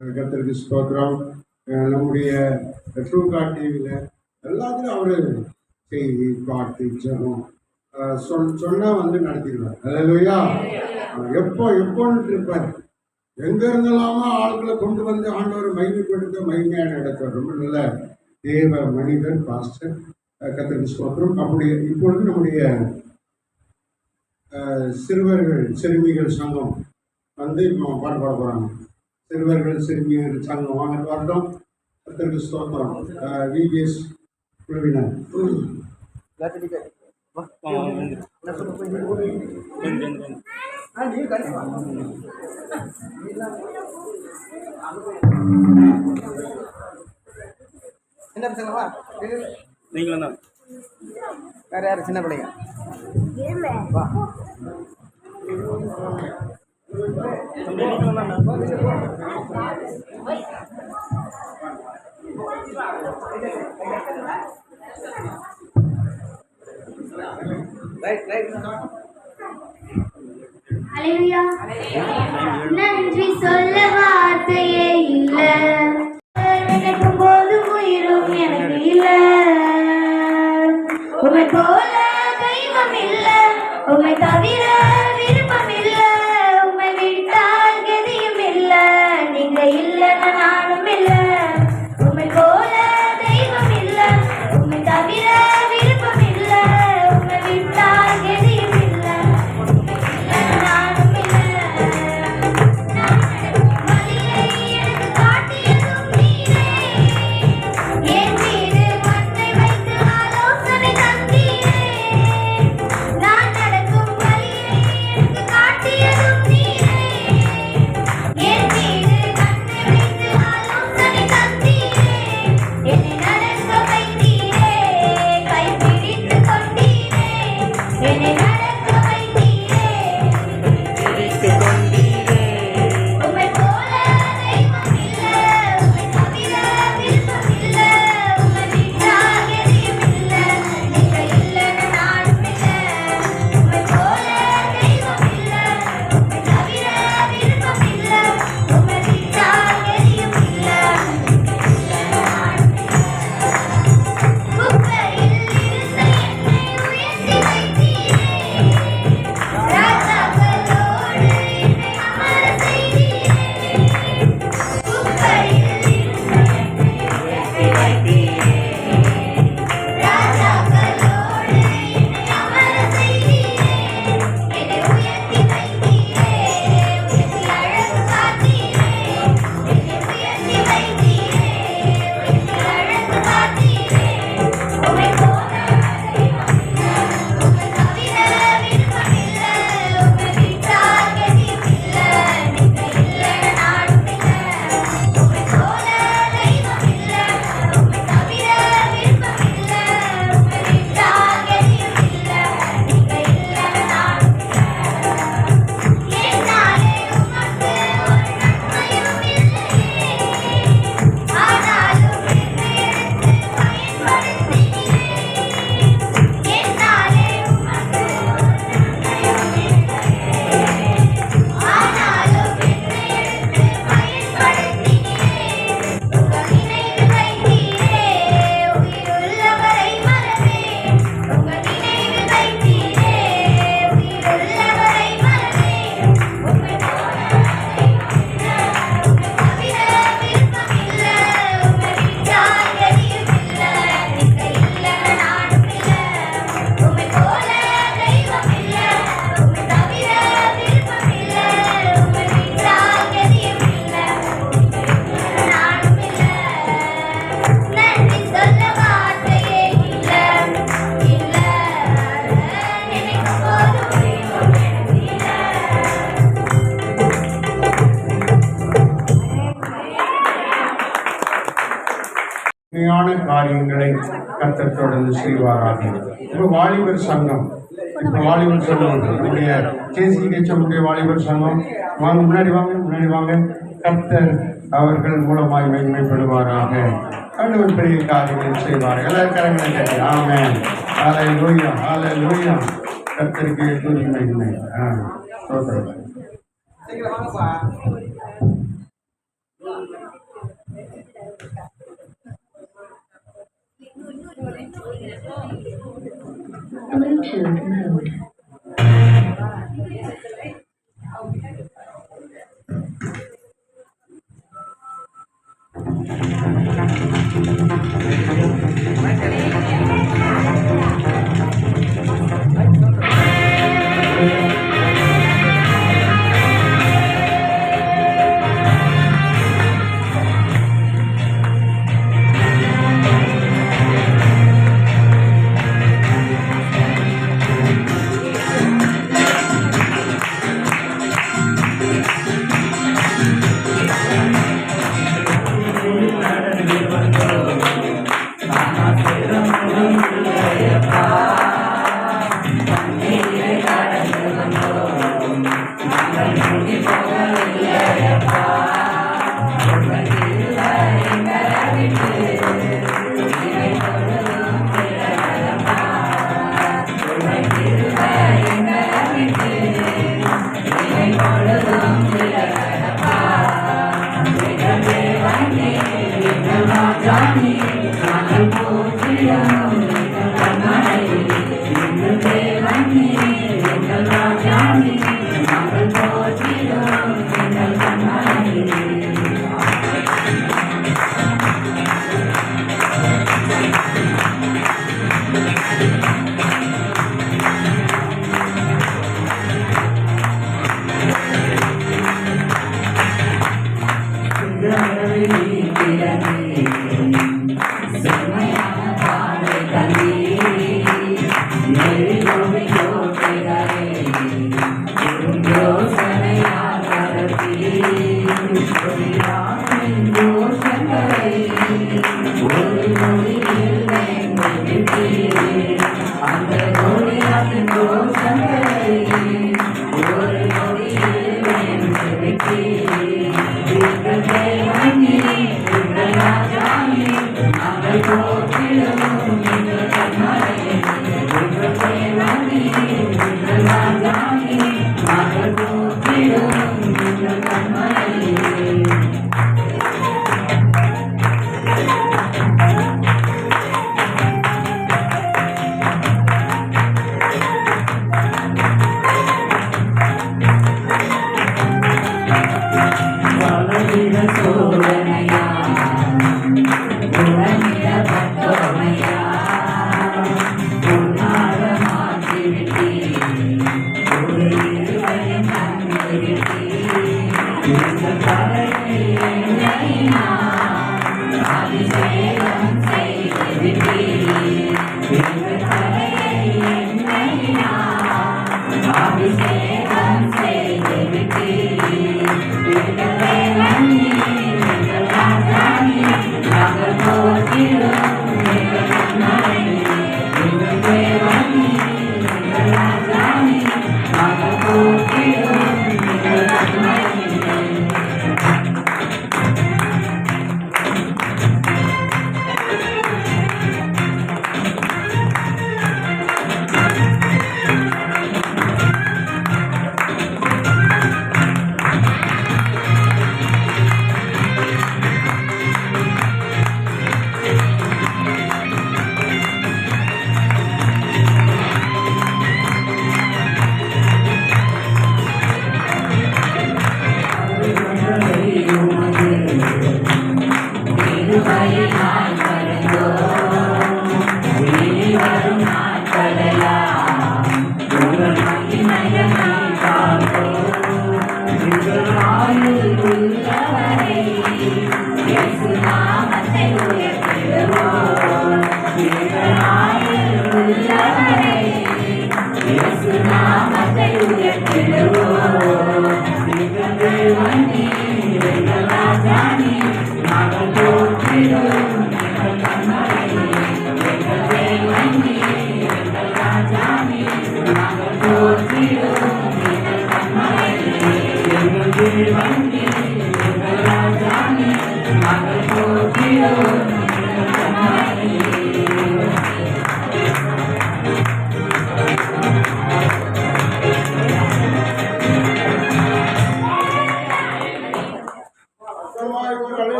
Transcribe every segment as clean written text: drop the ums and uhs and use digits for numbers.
கர்த்தருக்கு ஸ்தோத்திரம். நம்முடைய ட்ரூ காட் டிவியில் எல்லாத்துலையும் அவர் செய்தி பாட்டு ஜெபம் சொன்னா நடத்திடுவார். அல்லேலூயா. எப்போன்னு இருப்பார். எங்க இருந்தெல்லாமோ ஆட்களை கொண்டு வந்து ஆண்டவர் மகிமைப்படுத்த மகிமையான இடத்துல ரொம்ப நல்ல தேவ மனிதர் பாஸ்டர். கர்த்தருக்கு ஸ்தோத்திரம். அப்படி இப்பொழுது நம்முடைய சிறுவர்கள் சிறுமிகள் சங்கம் இப்போ பாட்டு பாட போறாங்க. சிறுவர்கள் சிறுமியர் சங்கம் வாங்க வரட்டும். கர்த்தருக்கு ஸ்தோத்திரம். விபிஎஸ் குழுவினர் என்ன பசங்களா நீங்களும் தான். வேற யாரு சின்ன பிள்ளைங்க வா. நன்றி சொல்ல வார்த்தையே இல்ல, நினைக்கும் போது உயிரும் எனக்கு இல்ல. உமை போல தெய்வம் இல்ல, உமை தவிர விருப்பம் இல்ல. உமை விட்டால் கதியும் இல்ல, நீங்க இல்ல நானும் இல்ல. உமை போல தெய்வம் இல்ல, உமை தவிர விருப்பம் இல்ல. உமை விட்டால் கதியும் இல்ல, நானும் இல்ல. வழியை எனக்கு காட்டியதும் நீரே, என் மீது மண்ணை வைத்து ஆலோசனை தந்தீரே. நான் நடக்கும் வழியை எனக்கு காட்டியதும் நீரே, என் மீது மண்ணை வைத்து ஆலோசனை தந்தீரே. என்னை நடக்க வைத்தீரே, கைப்பிடித்து கொண்டீரே. என்னை நடக்க வைத்தீரே, உம்மை போல தெய்வம் இல்ல, உம்மை தவிர விருப்பம் இல்ல. உம்மை விட்டால் எதையும் இல்ல, நீங்க இல்லைன்னு நானும் இல்ல. உம்மை போல தெய்வம் இல்ல, உம்மை தவிர விருப்பம் இல்ல. உம்மை விட்டால் எதையும் இல்ல, குப்பையில் இருந்த என்னை உயர்த்தி வைத்தீரே. ராஜாக்களோடு என்னை அமர செய்தீரே. குப்பையில் இருந்த என்னை உயர்த்தி வைத்தீரே. ராஜாக்களோடு என்னை அமர செய்தீரே. என்னை உயர்த்தி வைத்தீரே, உயர்த்தி அழகு காத்தீரே. என்னை உயர்த்தி வைத்தீரே, உயர்த்தி அழகு காத்தீரே. உம்மை போல தெய்வம் இல்ல, உம்மை தவிர விருப்பம் இல்ல. உம்மை விட்டால் கதியும் இல்ல, நீங்க இல்ல நானும் இல்ல. உம்மை போல தெய்வம் இல்ல, உம்மை தவிர விருப்பம் இல்ல. உம்மை விட்டால் கதியும் இல்ல, நீங்க இல்ல நானும் இல்ல. என்னாலே உமக்கு ஒரு நன்மையும் இல்லையே, ஆனாலும் என்னை எடுத்து பயன்படுத்தினீரே. என்னாலே உமக்கு ஒரு நன்மையும் இல்லையே, ஆனாலும் என்னை எடுத்து பயன்படுத்தினீரே. உங்க நினைவு வைத்தீரே, உயிருள்ளவரை மறவேன். உங்க நினைவு வைத்தீரே, உயிருள்ளவரை மறவேன். உம்மை போல தெய்வம் இல்ல, உம்மை தவிர விருப்பம் இல்ல. உம்மை விட்டால் எதையும் இல்ல, நீங்க இல்ல நானும் இல்ல. உம்மை போல தெய்வம் இல்ல, உம்மை தவிர விருப்பம் இல்ல. உம்மை விட்டால் எதையும் இல்ல, நீங்க இல்ல நானும் இல்ல. நன்றி சொல்ல வார்த்தையே இல்ல, இல்ல. நினைக்கும் போது உயிரும் எனக்கு இல்ல. உண்மையான காரியங்களை கர்த்தர் தொடர்ந்து செய்வாராக. இப்போ வாலிபர் சங்கம், இப்போ வாலிபர் சங்கம் நம்முடைய கேசிஹெச்எம்முடைய வாலிபர் சங்கம் வாங்க, முன்னாடி வாங்க, முன்னாடி வாங்க. கர்த்தர் அவர்கள் மூலமாய் மகிமைப்படுவாராக. ஆண்டவர் பெரிய காரியங்களை செய்வார். எல்லாரும் கரங்களை கட்டி ஆமென். ஹல்லேலூயா, ஹல்லேலூயா. கர்த்தருக்கு துதி மகிமை. ஸ்தோத்திரம். சீக்கிரம் வாங்கப்பா. Bluetooth mode.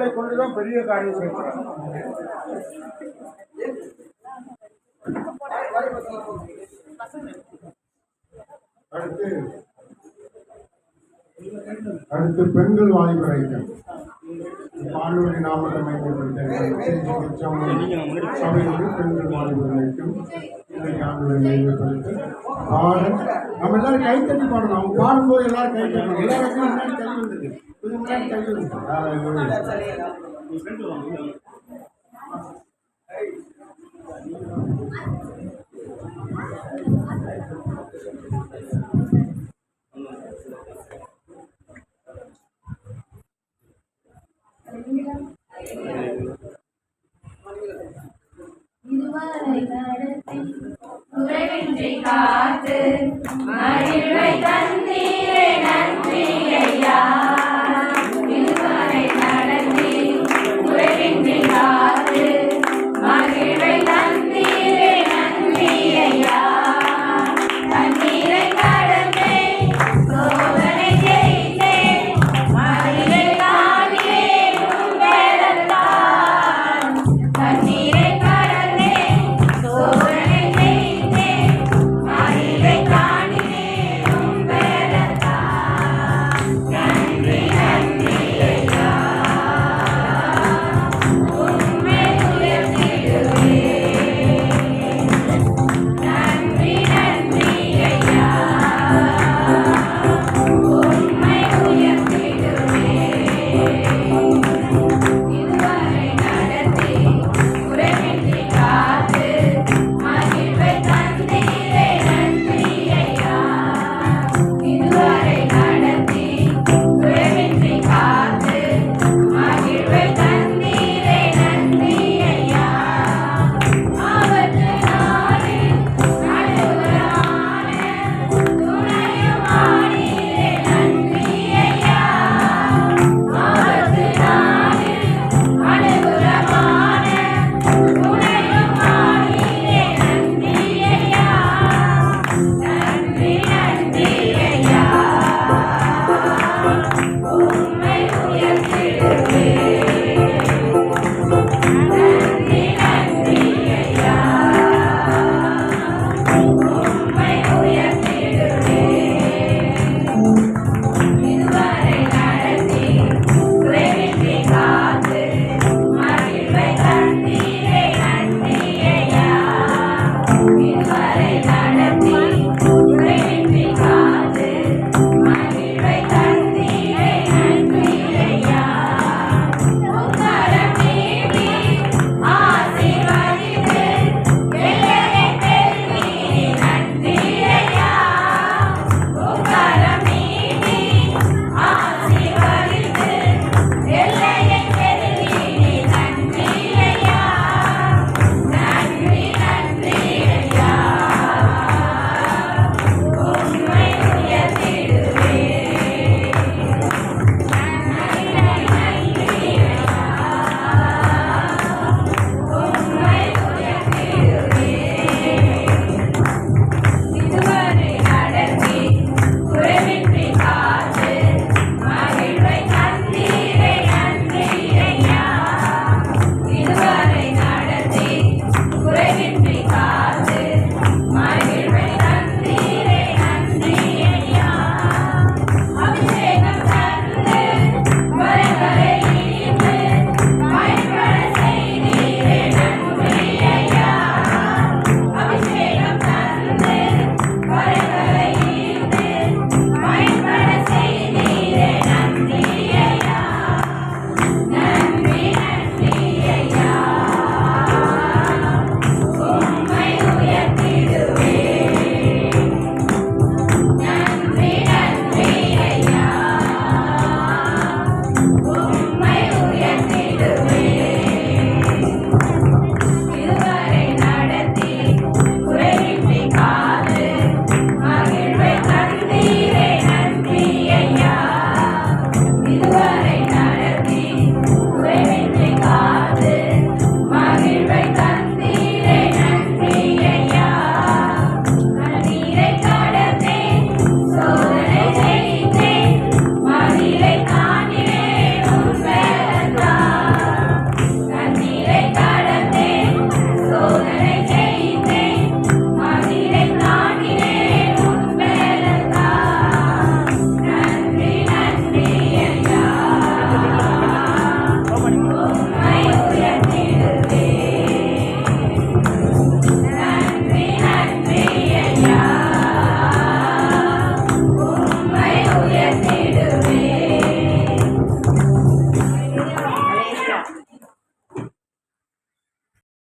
பிள்ளைகளை கொண்டுதான் பெரிய காரியம் செய்யப்படுறாங்க. அடுத்து பெண்கள் வாலிபர் ஐக்கியம். ஆண்டவருடைய நாமத்தை மையப்படுத்த சபையில் பெண்கள் வாலிபர் ஐக்கியம் இன்றைக்கு ஆண்டவரை மையப்படுத்த பாடம். நம்ம எல்லாரும் கைத்தட்டி பாடணும். அவங்க பாடும்போது எல்லாரும் கைத்தட்டணும். எல்லாருக்கும் முன்னாடி கை வந்தது, கொஞ்சம் முன்னாடி கை வந்து இதுவரை நடத்தி குறைவின்றி காத்து மகிழ்வை தந்தீரே நன்றி ஐயா. இதுவரை நடத்தி குறைவின்றி காத்து மகிழ்வை தந்தீரே நன்றி ஐயா. தண்ணீரை கடந்தே சோதனை ஜெயித்தேன் மகிழ்வை காண்கிறேன் உன் வேலத்தான். தண்ணீரை கடந்தே சோதனை ஜெயித்தேன் மகிழ்வை காண்கிறேன் உன் வேலத்தான்.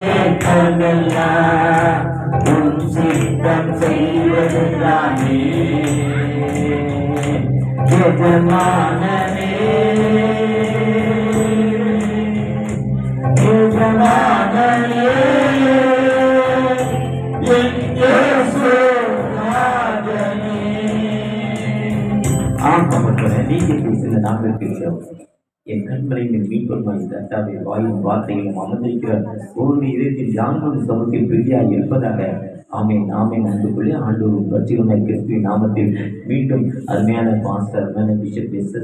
கேட்பதெல்லாம் உன் சித்தம் செய்வதுதானே எஜமானனே எஜமானனே என் இயேசு நாதனே. ஆம் நமக்கு நீங்க பேசுகிற நாங்கள் பேசுகிறோம். என் கண்களை மீட்பொருமாய் கர்த்தாவே வாயின் வார்த்தைகளும் அமர்ந்திருக்கிற ஒவ்வொரு இதயத்தில் யாரும் சமூகத்தில் பிரியாய் இருப்பதாக ஆமேன் ஆமேன் அன்புக்குள்ளே ஆண்டோரும் ரட்சிகமாய் கிறிஸ்துவின் நாமத்தில் மீண்டும் அருமையான பாஸ்டர் அருமையான பிஷப் எஸ்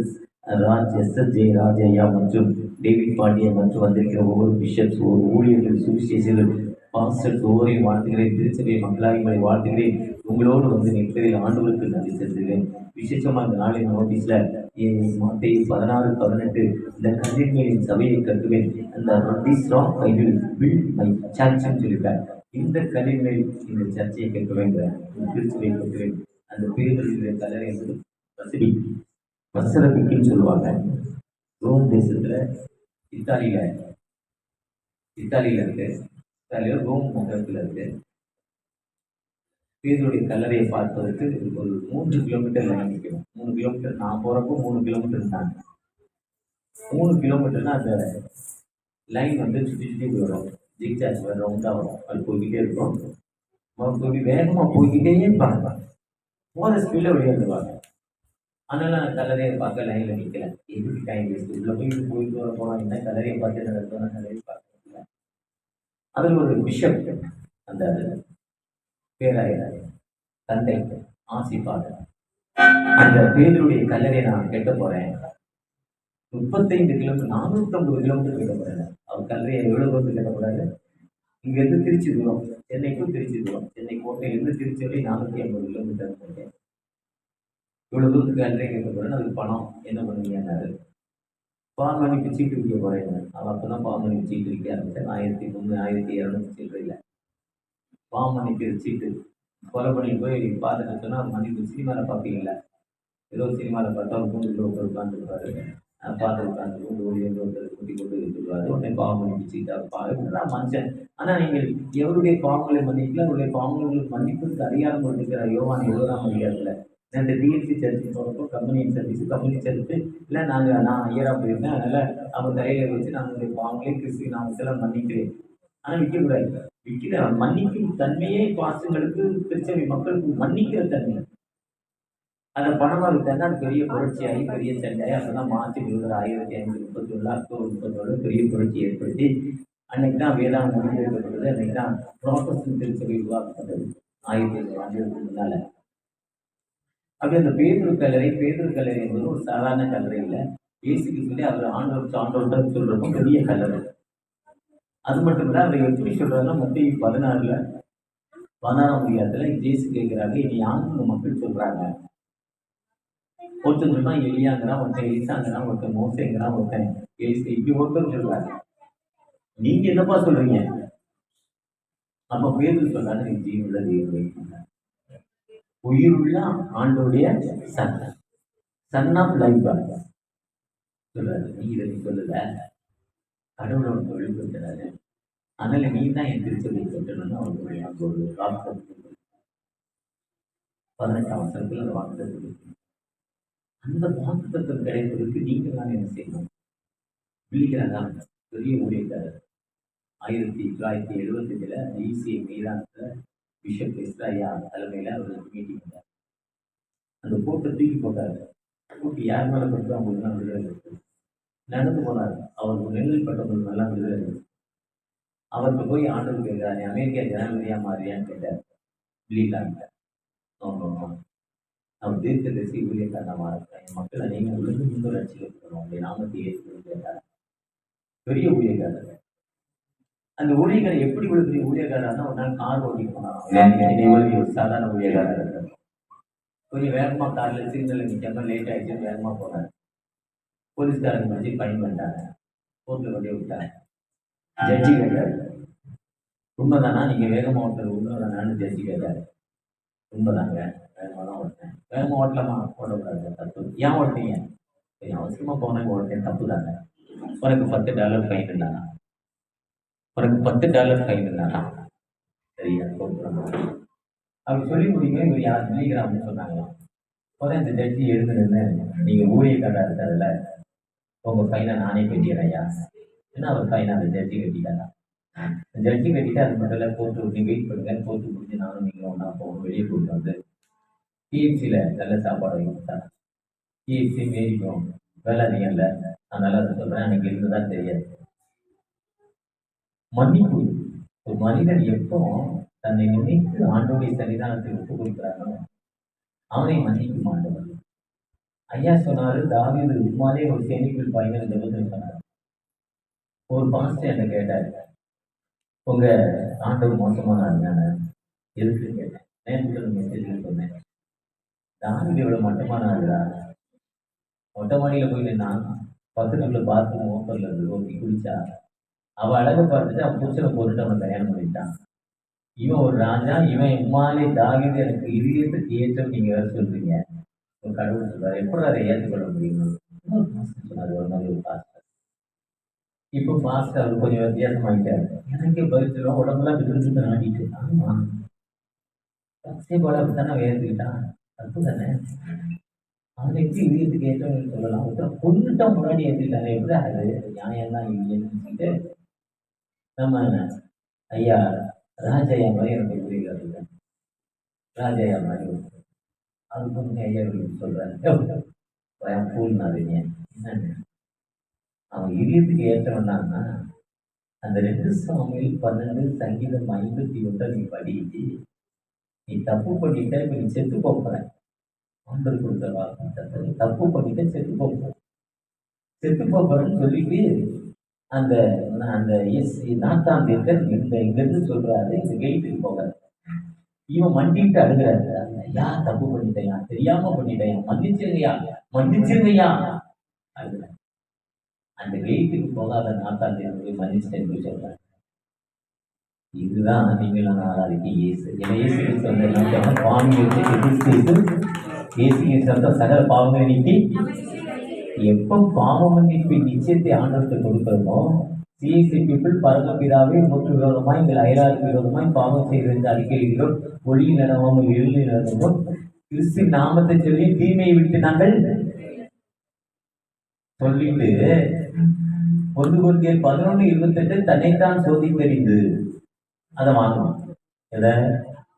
ஜே ராஜையா மற்றும் டேவிட் பாண்டியா மற்றும் வந்திருக்கிற ஒவ்வொரு பிஷப்ஸ் ஒவ்வொரு ஊழியர்கள் சுவிசேஷர்கள் பாஸ்டர்ஸ் ஒவ்வொருவரையும் வாழ்த்துகிறேன். திருச்சபை மக்களாகிகளை வாழ்த்துகிறேன். உங்களோடு வந்து நிற்பதில் ஆண்டவருக்கு நன்றி செலுத்துகிறேன். விசேஷமாக இந்த நாளின் நோட்டீஸ்ல மத்தேயு 16:18 இந்த கல்லின் சபையை கட்டுவேன், அந்த this rock I will build my சர்ச்னு சொல்லியிருக்கார். இந்த கல்லின் மேல் இந்த சர்ச்சையை கட்டுவேன், திருச்சபையை கட்டுவேன். அந்த பேருடைய கலரை என்பது பசரபிக்குன்னு சொல்லுவாங்க. ரோம் தேசத்துல இத்தாலியில இருக்கு. இத்தாலியில ரோம் நகரத்தில் இருக்கு. பேருடைய கல்லறையை பார்ப்பதற்கு ஒரு 3 கிலோமீட்டர் லைன் நிற்கணும். 3 கிலோமீட்டர் நான் போகிறப்போ 3 கிலோமீட்டர் தான். 3 கிலோமீட்டர்னா அந்த லைன் வந்து சுற்றி வரும், ஜிக்ஜாக் வரும், ரவுண்டாக வரும். அது போய்கிட்டே இருக்கும். போய் வேகமாக போய்கிட்டே இருப்பாங்க. போகிற ஸ்பீடில் விளையாடுவாங்க. அதனால நான் கல்லறையை பார்க்க லைனில் நிற்கல. எதுக்கு டைம் வேஸ்ட்? உள்ள போயிட்டு வர போனால் என்ன கல்லறையை பார்த்து நடத்துவோம், கல்லறையை பார்க்க. அதில் ஒரு பிஷப், அந்த பேராயர் தந்தை ஆசிப்பாளர், அந்த பேருடைய கல்லறை நான் கட்ட போறேன். 35 கிலோமீட்டர் 450 கிலோமீட்டர் கட்ட போறேன். அவர் கல்லறையை எவ்வளவு தூரத்துக்கு கட்ட போறாரு? இங்கிருந்து திருச்சி தூரம், சென்னைக்கும் திருச்சி தூரம். சென்னை கோட்டையிலிருந்து திருச்சி வரை 450 கிலோமீட்டர் போட்டேன். இவ்வளவு தூரத்துக்கு கல்லறை கட்ட போறேன்னு அதுக்கு பணம் என்ன பண்ணுவீங்கன்னாரு. பால்மணிக்கு சீட்டு விற்க போறேன். அவன் அப்பதான் பால்மணிக்கு சீட்டு விற்க ஆரம்பிச்சேன். 1300 1200 சீட்டு. பால்மணிக்கு சீட்டு கொலை பண்ணி போய் பார்த்துட்டு சொன்னால் மணிக்கு சினிமாவில் பார்ப்பீங்களா? ஏதோ சினிமாவில் பார்த்தா ஒரு கூண்டு உட்காந்துருப்பாரு. பார்த்து உட்காந்து ஓடி ஒருத்தர் கூட்டி கொண்டு சொல்லுவார். உடனே பாவம் மன்னிப்பு சீட்டா மனுஷன். ஆனால் நீங்கள் எவருடைய பாவங்களை மன்னிக்கல, அவருடைய பாவங்களுக்கு மன்னிப்புக்கு அதிகாரம் கொடுத்துருக்கிற யோவான் 7ஆம் அதிகாரத்தில் இந்த டிஎன்சி சர்ச்சுக்கு போகிறப்போ கம்பெனி சர்ச்சு இல்லை நான் ஐயராக போயிருந்தேன். அதனால் அவங்க தலையில் வச்சு நான் உங்களுடைய பாவங்களே கிறிஸ்து நான் சிலர் மன்னிக்கிறேன். ஆனால் விற்கக்கூடாது. விற்கிற மன்னிக்கும் தன்மையே பாசங்களுக்கு திருச்சபை மக்களுக்கு மன்னிக்கிற தன்மை. அந்த பணமாக விட்டாங்க. அது பெரிய புரட்சியாகி பெரிய சண்டையாகி அப்பதான் மார்ச் 1531 அக்டோபர் 31 பெரிய புரட்சி ஏற்படுத்தி அன்னைக்கு தான் வேதாந்தம் முடிவெடுக்கப்பட்டது. அன்னைக்கு தான் புராட்டஸ்டன்ட் திருச்சபை உருவாக்கப்பட்டது 1500 ஆண்டுகளுக்கு முன்னால. அப்படி அந்த பேதுரு கல்லறை என்பது ஒரு சாதாரண கல்லறை இல்லை. இயேசுக்கு சொல்லி அவர் ஆண்டவர் சான்றோர் சொல்றப்போ பெரிய கல்லறை. அது மட்டும் இல்லை, அதை எப்படி சொல்றாருன்னா மத்தேயு 16ஆம் அதிகாரத்துல ஜேசு கேட்கிறாங்க, இனி யாருக்கு மக்கள் சொல்றாங்க? ஒருத்தன் சொன்னா எலியாங்கிறான், ஒருத்தன் எலிசாங்கிறான், ஒருத்தன் மோசேங்கிறான், ஒருத்தன் எலிசா, இப்படி ஒருத்தர் சொல்றாங்க. நீங்க என்னப்பா சொல்றீங்க? நம்ம பேருக்கு சொல்றாங்க, நீ ஜீவனுள்ள தேவனுடைய உயிருள்ள ஆண்டோடைய சன் ஆஃப் லைஃப் சொல்றாரு. நீ இதை சொல்லல, கடவுளோட வெளிப்படுத்துறாரு. அதனால நீ தான் என் திருச்சபை கட்டணும்னு அவருக்கு ஒரு வாக்குத்தம் 18ஆம் வசனத்துல அந்த வாக்குத்தம். அந்த வாக்குத்தம் கிடைப்பதற்கு நீங்க தான் என்ன செய்யணும்? விழிக்கிறாங்க. பெரிய ஊழியக்காரர் 1975 ஐசிஐ மைதானத்துல பிஷப் ஐயா தலைமையில ஒரு மீட்டிங் பண்ணார். அந்த போட்டை தூக்கி போட்டாரு. தூக்கி யார் மேல படுத்து அவங்களுக்கு தான் விடுதலை இருக்கு. நடந்து போனார். அவருக்கு நெல்லில் பட்டவங்களுக்கு நல்லா விடுதலை இருக்கு. அவருக்கு போய் ஆண்டவர் கேட்கிறார், நீ அமெரிக்கா ஜனாதிபதியா மாறியான்னு கேட்டார். விழிக்கிறாங்க. அவர் தீர்க்க தரிசி ஊழியக்காரனா மாறுறேன், என் மக்களை நீங்க விழுந்து முன்பு ரட்சிக்கப்படணும், உங்களுடைய நாமத்தை ஏற்று கேட்டார். பெரிய ஊழியக்காரர். அந்த ஊழியக்காரை எப்படி இவ்வளவு பெரிய ஊழியக்காரர்னா, ஒரு நாள் கார் ஓட்டி போனாங்க. ஒரு சாதாரண ஊழியக்காரர் இருக்கார். கொஞ்சம் வேகமா கார்ல சிக்னல் நிற்காம லேட் ஆயிடுச்சு, வேகமா போனார். போலீஸ்காரங்க முடிச்சு ஃபைன் பண்ணிட்டாங்க. கோர்ட்ல கொண்டே விட்டாங்க. ஜட்ஜி கேட்டார், உண்மைதானா நீங்க வேகமா ஓட்டுறது? உண்மைதானான்னு ஜட்ஜி கேட்டாரு. உண்மைதாங்க, வேகமா தான் ஓட்டேன். வேகமா ஓட்டலாமா? ஓடக்கூடாது, தப்பு. ஏன் ஓட்டீங்க? அவசரமா போனேன், ஓட்டேன், தப்பு தாங்க. உனக்கு $10 ஃபைன் இருந்தாங்க. உனக்கு $10 ஃபைன் இருந்தானா சரியா கொடுக்குறோம். அப்படி சொல்லி முடியுமே இவர் யார் டெலிகிராம்னு சொன்னாங்களாம். உடனே இந்த ஜட்ஜி எழுதுன்னு நீங்கள் ஊழியக்காரா இருக்கிறதுல உங்கள் ஃபைனை நானே கட்டிடுறேன் ஐயா. ஏன்னா அவர் ஃபைனை அந்த ஜட்ஜி கட்டிட்டாரா. ஜட்ஜி கட்டிட்டு அது மட்டும் இல்லை, கோர்ட்டு விட்டு வெயிட் பண்ணுங்க, கோர்ட்டு முடிஞ்சு நானும் நீங்களும் ஒன்றா போவோம், வெளியே கூப்பிட்டு வந்து KFCயில் நல்ல சாப்பாடு வாங்கி கொடுத்தாங்க. KFC மேரிக்கும் வேலை அதிகம்ல, அதனால அதை சொல்கிறேன், அன்னைக்கு இருந்துதான் தெரியாது. மன்னிப்பு. ஒரு மனிதன் எப்போ தன்னை நினைத்து ஆண்டோடைய சன்னிதானத்தை ஒப்பு கொடுக்கிறானோ அவனை மன்னிக்க மாட்டவன். ஐயா சொன்னாரு, தாவீது உமாலே ஒரு சேமிப்பில் பாய்கள் ஜெபத்தில் சொன்னார். ஒரு பாஸ்டர் என்ன கேட்டார், உங்க ஆண்டவர் மோசமான ஆளுங்க எதுக்கு கேட்டேன். நேற்று மெசேஜ் சொன்னேன், தாவீது இவ்வளவு மட்டமான ஆளுடா. மொட்டை மாடியில் போய் நின்னா பக்கத்துக்குள்ள பாத்ரூம் ஓப்பரில் இருந்து ஓகே குடிச்சா அவள் அழகை பார்த்துட்டு அவன் புருஷனை போட்டுட்டு அவனை கல்யாணம் பண்ணிட்டான். இவன் ஒரு ராஜா, இவன் உமாலே தாவீது எனக்கு இதயத்துக்கு ஏற்றம் நீங்க வேற சொல்றீங்க. ஒரு கடவுள் சொல்றாரு, எப்படி அதை ஏற்றுக்கொள்ள முடியும் சொன்னாரு ஒரு மாதிரி ஒரு பாஸ்டர். இப்போ பாஸ்டர் அவர் கொஞ்சம் வித்தியாசமாயிட்டாரு. எனக்கே பரிசுலாம் உடம்புலாம் விட்டு நாட்டிட்டு. ஆமா போல அப்படித்தானே வேர்த்துக்கிட்டான், தப்பு தானே. அவன் எப்படி இதயத்துக்கு ஏற்றம்னு சொல்லலாம். ஒருத்தர் கொண்டுட்டா முன்னாடி ஏற்றிட்டாங்க, எப்படி அது நியாயம் தான் இல்லைன்னு சொல்லிட்டு நம்ம ஐயா ராஜையா மாதிரி எனக்கு புரியுது. ராஜையா மாதிரி அதுக்கு வந்து ஐயா சொல்றாரு, பூல்னாதீங்க என்னன்னு. அவன் இதயத்துக்கு ஏற்றவனான்னா அந்த 2 சாமுவேல் 12 சங்கீதம் 51 நீ படி. நீ தப்பு பண்ணிட்ட, இப்ப நீ செத்து போகிற. ஆண்டவர் கொடுத்த வாக்கு, தப்பு பண்ணிட்ட செத்து போகிற, செத்து போகிறன்னு சொல்லிட்டு அந்த அந்த நாத்தான் தீர்க்கன் இங்கிருந்து சொல்றாரு, இந்த கெயிட்டுக்கு போக. இவன் மண்டிட்டு அழுகிறாரு, ஐயா தப்பு பண்ணிட்டேயா, தெரியாம பண்ணிட்டேயா, மன்னிச்சிருங்கய்யா மன்னிச்சிருங்கய்யா அழுகிற. அந்த கெயிட்டுக்கு போகாத நாத்தான் தீர்க்கு மன்னிச்சிட்டேன்னு சொல்றாரு. இதுதான் நீங்களும் ஆராதிக்க இயேசு. இயேசு கிறிஸ்து பாவம் இயேசு கிறிஸ்து சகல பாவங்களை நீக்கி எப்போ பாவ மன்னிப்பு நிச்சயத்தை ஆண்டவருக்கு கொடுக்கிறோமோ, சிஎஸ்சி பீப்புள் பரமபிதாவே மூன்று விரோதமாய் எங்கள் அயலாருக்கு விரோதமாய் பாவம் செய்திருந்த அறிக்கையிலும் ஒளி நடவாமல் எழுதி நடந்தோம் கிறிஸ்து நாமத்தை சொல்லி தீமையை விட்டு நாங்கள் சொல்லிட்டு 1 Corinthians 11:28 தன்னைத்தான் சோதித்தறிந்து அதை வாங்கணும். எதை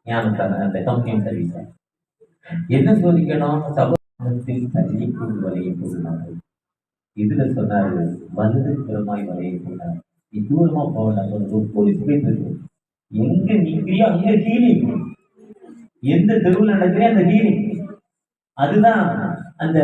ஞானத்தான அந்த கம்பெனி சர்வீஸ் என்ன சோதிக்கணும், சமூகத்தில் தள்ளி கொண்டு வலையை போடுறாங்க. இதுல சொன்னாரு, வலது புறமாய் வலையை போட்டார். நீ தூரமா போகலாம், ஒரு போலீஸ் போயிட்டு இருக்கு, எங்க நிற்கிறியோ அங்க ஹீலிங், எந்த தெருவில் நடக்கிறே அந்த ஹீலிங். அதுதான் அந்த